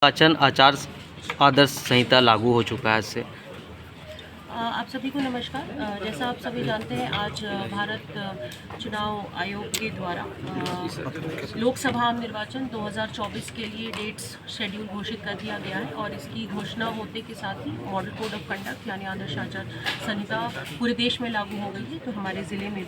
निर्वाचन आचार आदर्श संहिता लागू हो चुका है इससे। आप सभी को नमस्कार। जैसा आप सभी जानते हैं, आज भारत चुनाव आयोग के द्वारा लोकसभा निर्वाचन 2024 के लिए डेट्स शेड्यूल घोषित कर दिया गया है और इसकी घोषणा होते के साथ ही मॉडल कोड ऑफ कंडक्ट यानी आदर्श आचार संहिता पूरे देश में लागू हो गई है। तो हमारे ज़िले में भी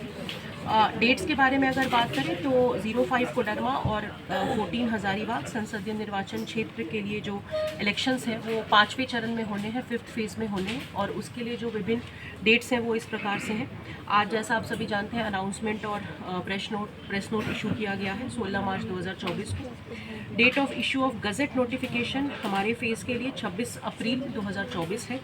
डेट्स के बारे में अगर बात करें तो 05 कोडरमा और 14 हज़ारीबाग संसदीय निर्वाचन क्षेत्र के लिए जो इलेक्शंस हैं वो 5वें चरण में होने हैं, 5th फेज़ में होने हैं और उसके लिए जो विभिन्न डेट्स हैं वो इस प्रकार से हैं। आज जैसा आप सभी जानते हैं, अनाउंसमेंट और प्रेस नोट इशू किया गया है 16 मार्च 2024 को। Date of issue of gazette notification हमारे फेज़ के लिए 26 अप्रैल 2024 है।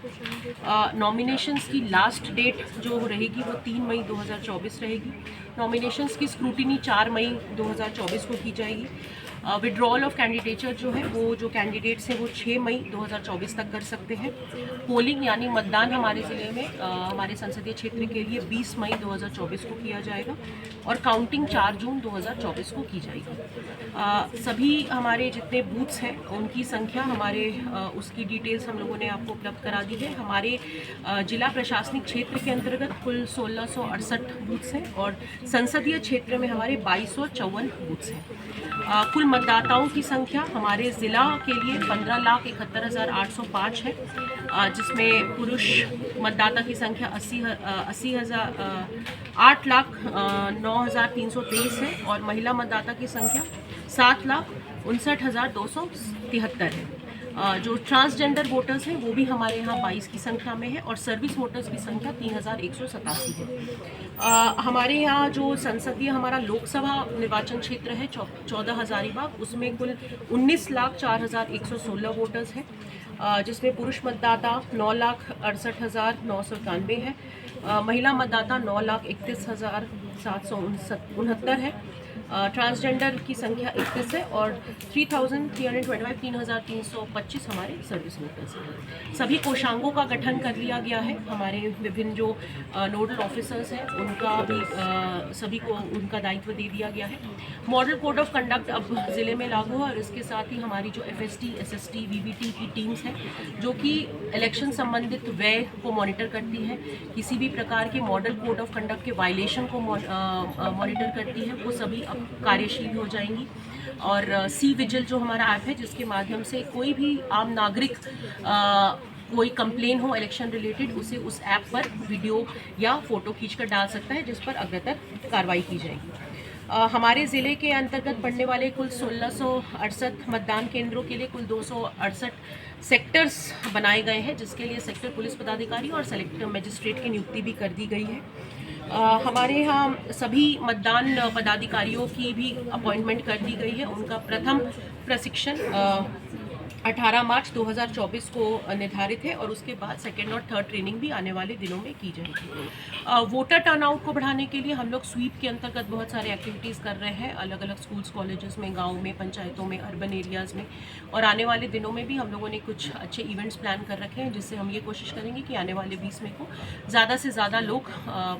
नॉमिनेशंस की लास्ट डेट जो रहेगी वो 3 मई 2024 रहेगी। नॉमिनेशंस की स्क्रूटिनी 4 मई 2024 को की जाएगी। विड्रॉल ऑफ कैंडिडेचर जो है वो जो कैंडिडेट्स हैं वो 6 मई 2024 तक कर सकते हैं। पोलिंग यानी मतदान हमारे ज़िले में हमारे संसदीय क्षेत्र के लिए 20 मई 2024 को किया जाएगा और काउंटिंग 4 जून 2024 को की जाएगी। सभी हमारे जितने बूथ्स हैं उनकी संख्या हमारे उसकी डिटेल्स हम लोगों ने आपको उपलब्ध करा दी है। हमारे जिला प्रशासनिक क्षेत्र के अंतर्गत कुल 1668 बूथ्स हैं और संसदीय क्षेत्र में हमारे 2254 बूथ्स हैं। कुल मतदाताओं की संख्या हमारे ज़िला के लिए 15,71,805 है, जिसमें पुरुष मतदाता की संख्या 8,09,323 है और महिला मतदाता की संख्या 7,59,273 है। जो ट्रांसजेंडर वोटर्स हैं वो भी हमारे यहाँ 22 की संख्या में है और सर्विस वोटर्स की संख्या 3,187 है। हमारे यहाँ जो संसदीय हमारा लोकसभा निर्वाचन क्षेत्र है 14 हज़ारीबाग, उसमें कुल 19,04,116 वोटर्स हैं, जिसमें पुरुष मतदाता 9,68,991 है, महिला मतदाता 9,31,769 है, ट्रांसजेंडर की संख्या 31 है और 3,325 हमारे सर्विस वोटर्स हैं। सभी कोषांगों का गठन कर लिया गया है। हमारे विभिन्न जो नोडल ऑफिसर्स हैं उनका भी सभी को उनका दायित्व दे दिया गया है। मॉडल कोड ऑफ कंडक्ट अब ज़िले में लागू है और इसके साथ ही हमारी जो FST, SST, VVT की टीम्स हैं जो कि इलेक्शन संबंधित व्यय को मॉनिटर करती है, किसी भी प्रकार के मॉडल कोड ऑफ कंडक्ट के वायलेशन को मॉनिटर करती है, वो सभी अब कार्यशील हो जाएंगी। और सी विजिल जो हमारा ऐप है जिसके माध्यम से कोई भी आम नागरिक कोई कंप्लेन हो इलेक्शन रिलेटेड उसे उस ऐप पर वीडियो या फ़ोटो खींचकर डाल सकता है, जिस पर अग्रतर कार्रवाई की जाएगी। हमारे ज़िले के अंतर्गत पड़ने वाले कुल 1668 मतदान केंद्रों के लिए कुल 268 सेक्टर्स बनाए गए हैं, जिसके लिए सेक्टर पुलिस पदाधिकारी और सेलेक्टर मजिस्ट्रेट की नियुक्ति भी कर दी गई है। हमारे यहाँ सभी मतदान पदाधिकारियों की भी अपॉइंटमेंट कर दी गई है। उनका प्रथम प्रशिक्षण 18 मार्च 2024 को निर्धारित है और उसके बाद सेकेंड और थर्ड ट्रेनिंग भी आने वाले दिनों में की जाएगी। वोटर टर्नआउट को बढ़ाने के लिए हम लोग स्वीप के अंतर्गत बहुत सारे एक्टिविटीज़ कर रहे हैं, अलग अलग स्कूल्स, कॉलेजेस में, गांव में, पंचायतों में, अर्बन एरियाज़ में, और आने वाले दिनों में भी हम लोगों ने कुछ अच्छे इवेंट्स प्लान कर रखे हैं, जिससे हम ये कोशिश करेंगे कि आने वाले 20 मई को ज़्यादा से ज़्यादा लोग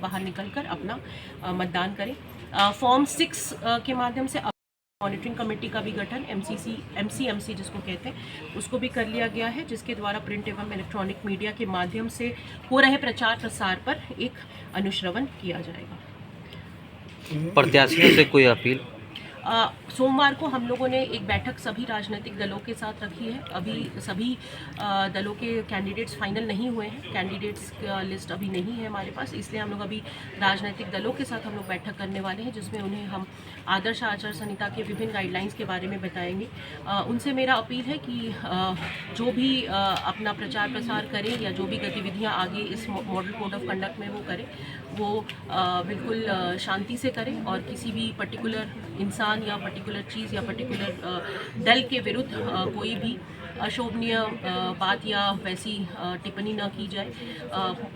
बाहर निकल कर अपना मतदान करें। फॉर्म 6 के माध्यम से मॉनिटरिंग कमेटी का भी गठन MCMC जिसको कहते हैं उसको भी कर लिया गया है, जिसके द्वारा प्रिंट एवं इलेक्ट्रॉनिक मीडिया के माध्यम से हो रहे प्रचार प्रसार पर एक अनुश्रवण किया जाएगा। प्रत्याशियों से कोई अपील? सोमवार को हम लोगों ने एक बैठक सभी राजनीतिक दलों के साथ रखी है। अभी सभी दलों के कैंडिडेट्स फाइनल नहीं हुए हैं, कैंडिडेट्स का लिस्ट अभी नहीं है हमारे पास, इसलिए हम लोग अभी राजनीतिक दलों के साथ हम लोग बैठक करने वाले हैं, जिसमें उन्हें हम आदर्श आचार संहिता के विभिन्न गाइडलाइंस के बारे में बताएंगे। उनसे मेरा अपील है कि जो भी अपना प्रचार प्रसार करें या जो भी गतिविधियाँ आगे इस मॉडल कोड ऑफ कंडक्ट में वो करें वो बिल्कुल शांति से करें और किसी भी पर्टिकुलर इंसान या पर्टिकुलर चीज़ या पर्टिकुलर दल के विरुद्ध कोई भी अशोभनीय बात या वैसी टिप्पणी न की जाए।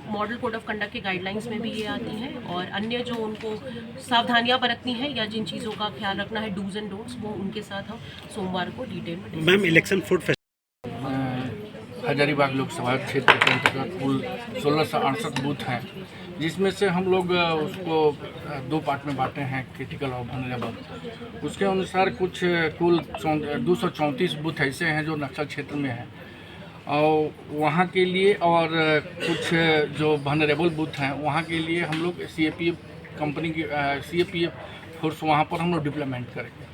मॉडल कोड ऑफ कंडक्ट के गाइडलाइंस में भी ये आती हैं और अन्य जो उनको सावधानियां बरतनी है या जिन चीज़ों का ख्याल रखना है, डूज एंड डोंट्स, वो उनके साथ हम सोमवार को डिटेल में। Ma'am, election food Hazaribagh Lok Sabha क्षेत्र के अंतर्गत कुल 1668 बूथ हैं जिसमें से हम लोग उसको दो पार्ट में बांटे हैं, क्रिटिकल और वनरेबल। उसके अनुसार कुछ कुल 234 बूथ ऐसे हैं जो नक्सल क्षेत्र में हैं और वहाँ के लिए, और कुछ जो वनरेबल बूथ हैं वहाँ के लिए हम लोग CAPF कंपनी की CAPF फोर्स वहाँ पर हम लोग डिप्लॉयमेंट करेंगे।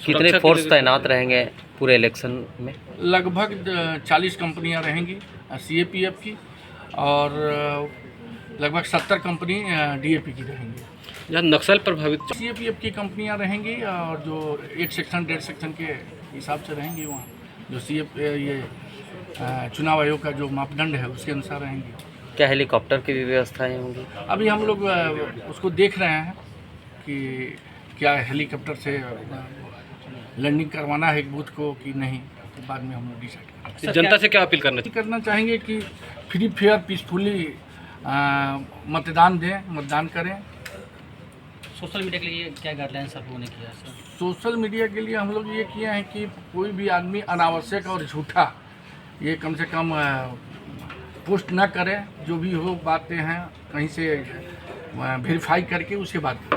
कितने फोर्स तैनात रहेंगे पूरे इलेक्शन में? लगभग 40 कंपनियां रहेंगी CAPF की और लगभग 70 कंपनी DAP की रहेंगी। जहाँ नक्सल प्रभावित CAPF की कंपनियां रहेंगी और जो एक सेक्शन 1.5 सेक्शन के हिसाब से रहेंगी वहाँ, जो ये चुनाव आयोग का जो मापदंड है उसके अनुसार रहेंगी। क्या हेलीकॉप्टर की भी व्यवस्थाएं होंगी? अभी हम लोग उसको देख रहे हैं कि क्या हेलीकॉप्टर से लैंडिंग करवाना है एक बूथ को कि नहीं, तो बाद में हम लोग डिसाइड करेंगे। जनता से क्या अपील करना चाहेंगे कि फ्री फेयर पीसफुली मतदान करें। सोशल मीडिया के लिए क्या गाइडलाइंस आप लोगों ने किया है? सोशल मीडिया के लिए हम लोग ये किए हैं कि कोई भी आदमी अनावश्यक और झूठा ये कम से कम पोस्ट ना करें। जो भी हो बातें हैं कहीं से वेरीफाई करके उसके बाद